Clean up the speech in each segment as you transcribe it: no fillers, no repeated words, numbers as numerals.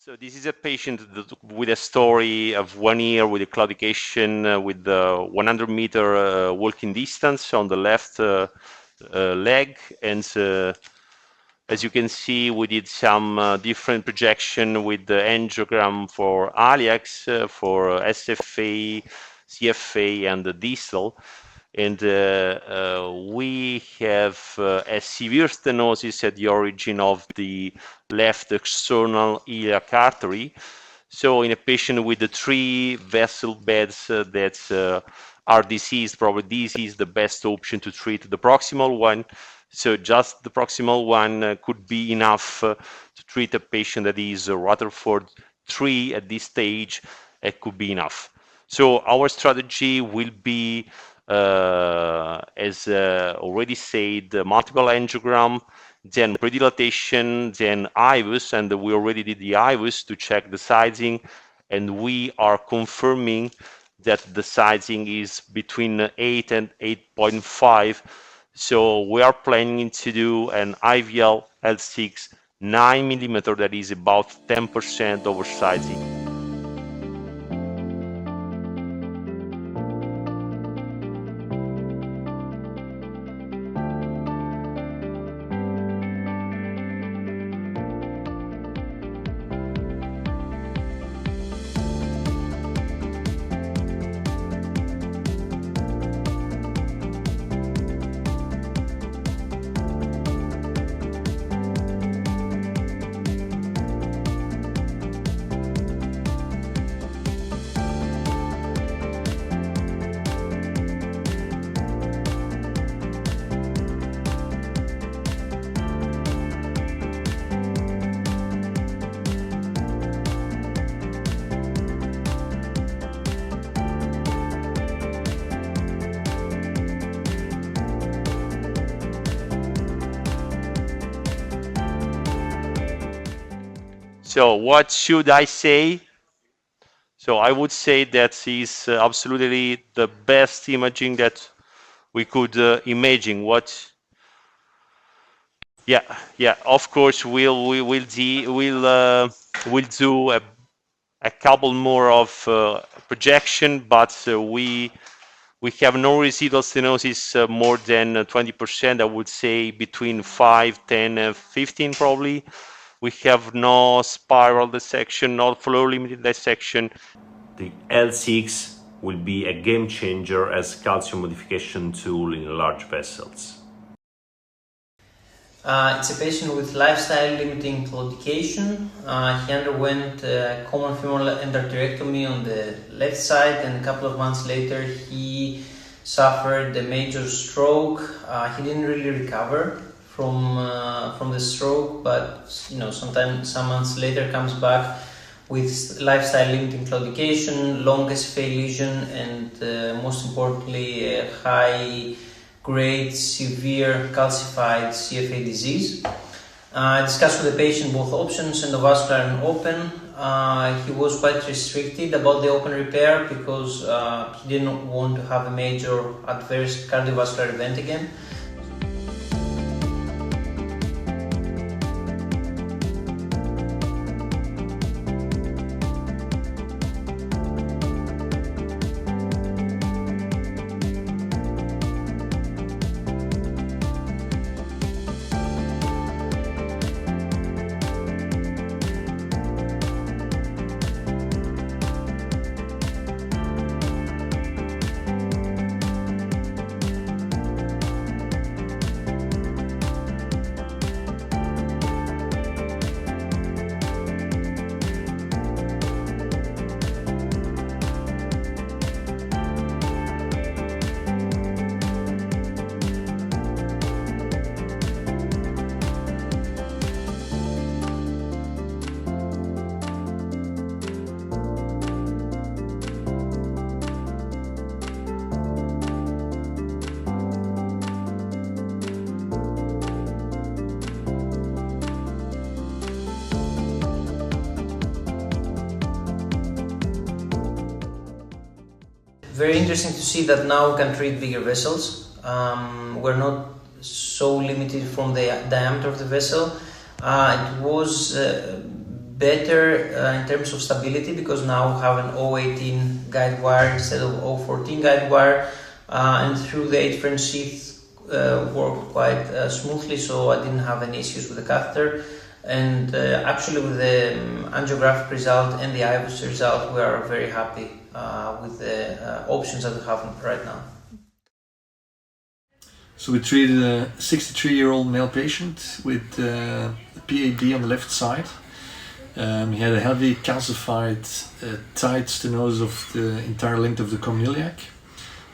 So this is a patient with a story of 1 year with a claudication with the 100-meter walking distance on the left leg, and as you can see, we did some different projection with the angiogram for iliacs, for SFA, CFA, and the distal. And we have a severe stenosis at the origin of the left external iliac artery. So in a patient with the 3 vessel beds that are diseased, probably this is the best option to treat the proximal one. So just the proximal one could be enough to treat a patient that is Rutherford 3 at this stage. It could be enough. So our strategy will be, as already said, multiple angiogram, then predilatation, then IVUS, and we already did the IVUS to check the sizing, and we are confirming that the sizing is between 8 and 8.5. So we are planning to do an IVL L6 9 millimeter, that is about 10% oversizing. So what should I say? So I would say that is absolutely the best imaging that we could imagine. Of course we'll do a couple more of projection, but we have no residual stenosis more than 20%. I would say between 5, 10, and 15 probably. We have no spiral dissection, no flow limited dissection. The L6 will be a game changer as calcium modification tool in large vessels. It's a patient with lifestyle limiting claudication. He underwent common femoral endarterectomy on the left side, and a couple of months later he suffered a major stroke. He didn't really recover from the stroke, but some months later comes back with lifestyle limiting claudication, long SFA lesion, and most importantly, high grade severe calcified CFA disease. I discussed with the patient both options, endovascular and open. He was quite restricted about the open repair because he didn't want to have a major adverse cardiovascular event again. Very interesting to see that now we can treat bigger vessels. We're not so limited from the diameter of the vessel. It was better in terms of stability, because now we have an 018 guide wire instead of 014 guide wire, and through the 8 French sheath worked quite smoothly, so I didn't have any issues with the catheter. And actually with the angiographic result and the IVUS result, we are very happy with the options that we have right now. So we treated a 63-year-old male patient with PAD on the left side. He had a heavy calcified tight stenosis of the entire length of the common iliac,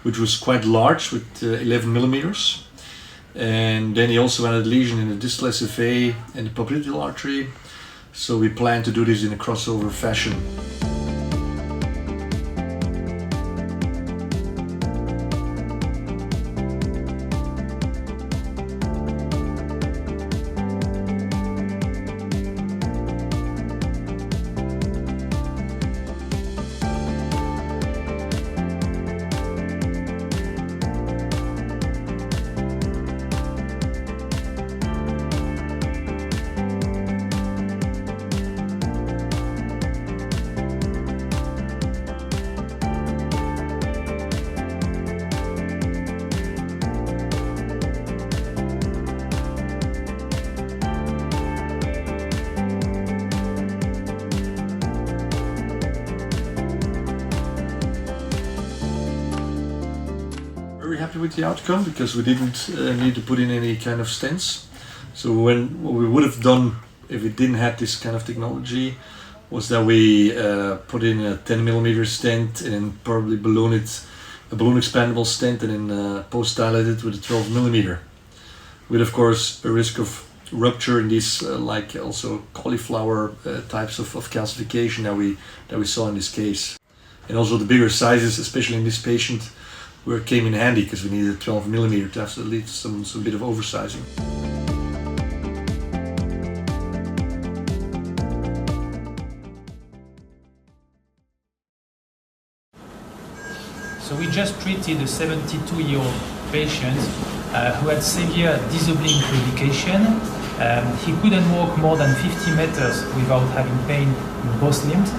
which was quite large with 11 millimeters. And then he also had a lesion in the distal SFA and the popliteal artery. So we plan to do this in a crossover fashion. Very happy with the outcome, because we didn't need to put in any kind of stents. So what we would have done if we didn't have this kind of technology was that we put in a 10 millimeter stent and then probably a balloon expandable stent, and then post dilated with a 12 millimeter, with of course a risk of rupture in these like also cauliflower types of calcification that we saw in this case. And also the bigger sizes, especially in this patient, came in handy, because we needed a 12 millimeter to have at least some bit of oversizing. So we just treated a 72-year-old patient who had severe disoblique claudication. He couldn't walk more than 50 meters without having pain in both limbs.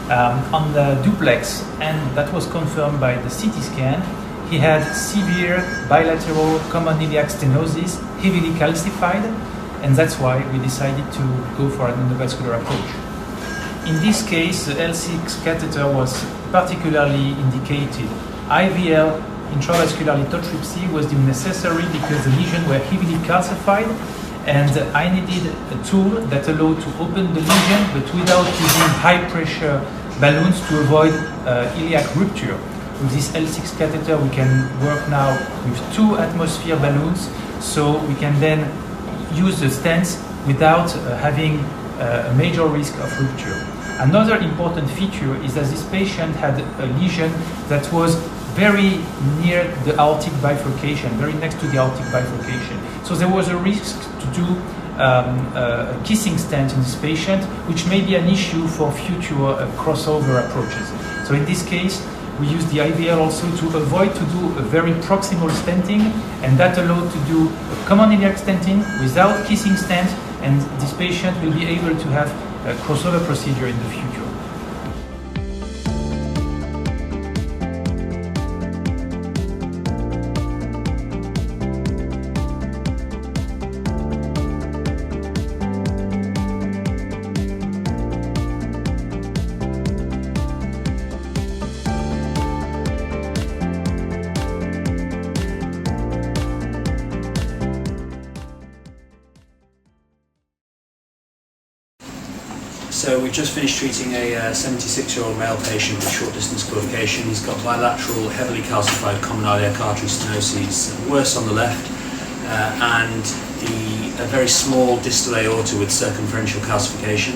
On the duplex, and that was confirmed by the CT scan, he had severe bilateral common iliac stenosis, heavily calcified, and that's why we decided to go for an endovascular approach. In this case, the L6 catheter was particularly indicated. IVL, intravascular lithotripsy, was deemed necessary because the lesions were heavily calcified, and I needed a tool that allowed to open the lesion but without using high pressure balloons to avoid iliac rupture. With this L6 catheter we can work now with 2 atmosphere balloons, so we can then use the stents without having a major risk of rupture. Another important feature is that this patient had a lesion that was very near the aortic bifurcation, very next to the aortic bifurcation. So there was a risk to do a kissing stent in this patient, which may be an issue for future crossover approaches. So in this case, we use the IVL also to avoid to do a very proximal stenting, and that allowed to do a common iliac stenting without kissing stent, and this patient will be able to have a crossover procedure in the future. So we've just finished treating a 76-year-old male patient with short distance claudication. He's got bilateral, heavily calcified common iliac artery stenosis, worse on the left, and a very small distal aorta with circumferential calcification.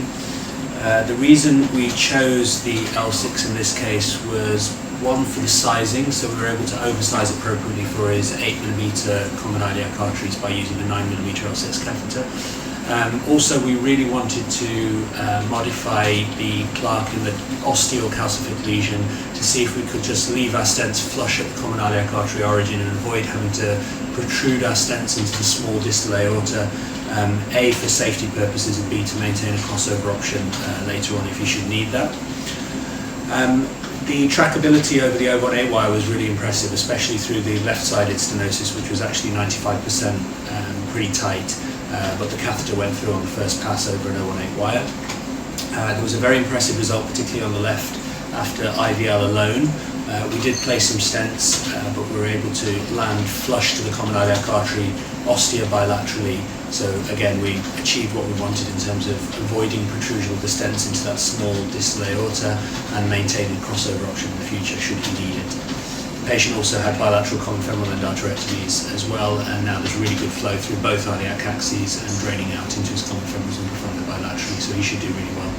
The reason we chose the L6 in this case was one, for the sizing, so we were able to oversize appropriately for his 8mm common iliac arteries by using a 9mm L6 catheter. Also, we really wanted to modify the plaque in the osteocalcific lesion to see if we could just leave our stents flush at the common iliac artery origin and avoid having to protrude our stents into the small distal aorta A, for safety purposes, and B, to maintain a crossover option later on if you should need that. The trackability over the 018 wire was really impressive, especially through the left-sided stenosis, which was actually 95% pretty tight, but the catheter went through on the first pass over an 018 wire. There was a very impressive result, particularly on the left, after IVL alone. We did place some stents, but we were able to land flush to the common iliac artery, ostia bilaterally. So again, we achieved what we wanted in terms of avoiding protrusion of the stents into that small distal aorta and maintaining crossover option in the future should he need it. The patient also had bilateral common femoral endarterectomies as well, and now there's really good flow through both iliac axes and draining out into his common femorals and profound bilaterally, so he should do really well.